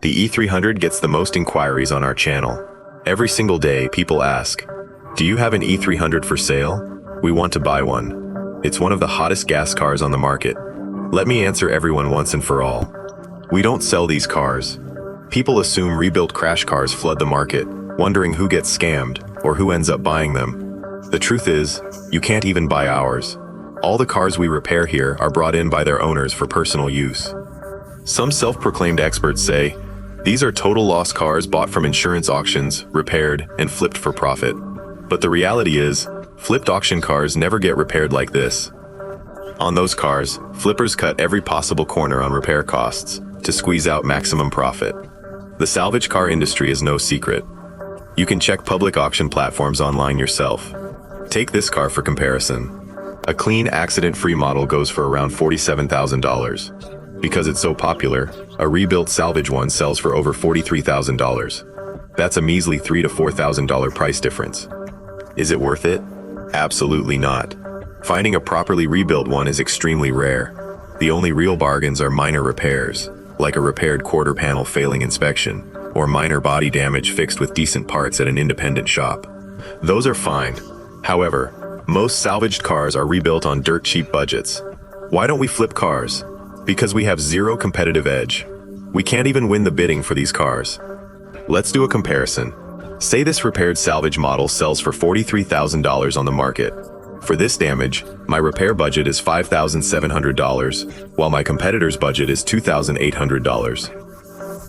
The E300 gets the most inquiries on our channel. Every single day, people ask, "Do you have an E300 for sale? We want to buy one." It's one of the hottest gas cars on the market. Let me answer everyone once and for all. We don't sell these cars. People assume rebuilt crash cars flood the market, wondering who gets scammed or who ends up buying them. The truth is, you can't even buy ours. All the cars we repair here are brought in by their owners for personal use. Some self-proclaimed experts say, these are total loss cars bought from insurance auctions, repaired, and flipped for profit. But the reality is, flipped auction cars never get repaired like this. On those cars, flippers cut every possible corner on repair costs to squeeze out maximum profit. The salvage car industry is no secret. You can check public auction platforms online yourself. Take this car for comparison. A clean, accident-free model goes for around $47,000. Because it's so popular, a rebuilt salvage one sells for over $43,000. That's a measly $3,000 to $4,000 price difference. Is it worth it? Absolutely not. Finding a properly rebuilt one is extremely rare. The only real bargains are minor repairs, like a repaired quarter panel failing inspection, or minor body damage fixed with decent parts at an independent shop. Those are fine. However, most salvaged cars are rebuilt on dirt cheap budgets. Why don't we flip cars? Because we have zero competitive edge. We can't even win the bidding for these cars. Let's do a comparison. Say this repaired salvage model sells for $43,000 on the market. For this damage, my repair budget is $5,700, while my competitor's budget is $2,800.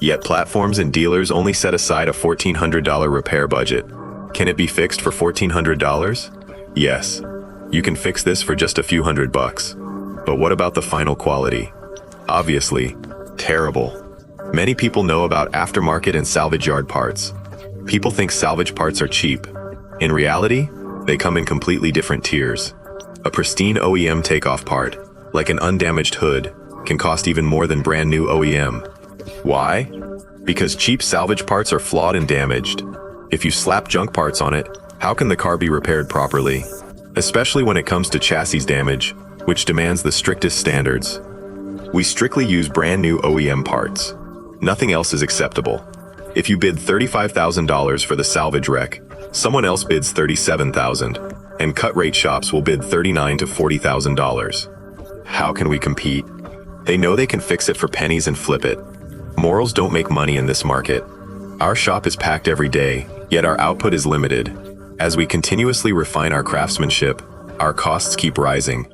Yet platforms and dealers only set aside a $1,400 repair budget. Can it be fixed for $1,400? Yes. You can fix this for just a few $100. But what about the final quality? Obviously, terrible. Many people know about aftermarket and salvage yard parts. People think salvage parts are cheap. In reality, they come in completely different tiers. A pristine OEM takeoff part, like an undamaged hood, can cost even more than brand new OEM. Why? Because cheap salvage parts are flawed and damaged. If you slap junk parts on it, how can the car be repaired properly? Especially when it comes to chassis damage, which demands the strictest standards. We strictly use brand new OEM parts. Nothing else is acceptable. If you bid $35,000 for the salvage wreck, someone else bids $37,000, and cut-rate shops will bid $39,000 to $40,000. How can we compete? They know they can fix it for pennies and flip it. Morals don't make money in this market. Our shop is packed every day, yet our output is limited. As we continuously refine our craftsmanship, our costs keep rising.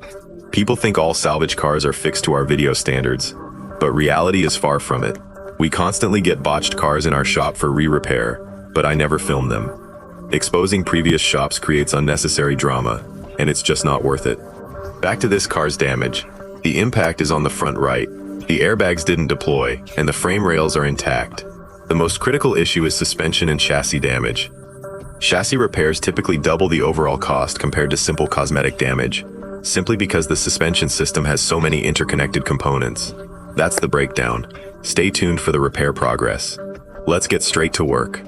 People think all salvage cars are fixed to our video standards, but reality is far from it. We constantly get botched cars in our shop for re-repair, but I never film them. Exposing previous shops creates unnecessary drama, and it's just not worth it. Back to this car's damage. The impact is on the front right. The airbags didn't deploy, and the frame rails are intact. The most critical issue is suspension and chassis damage. Chassis repairs typically double the overall cost compared to simple cosmetic damage, simply because the suspension system has so many interconnected components. That's the breakdown. Stay tuned for the repair progress. Let's get straight to work.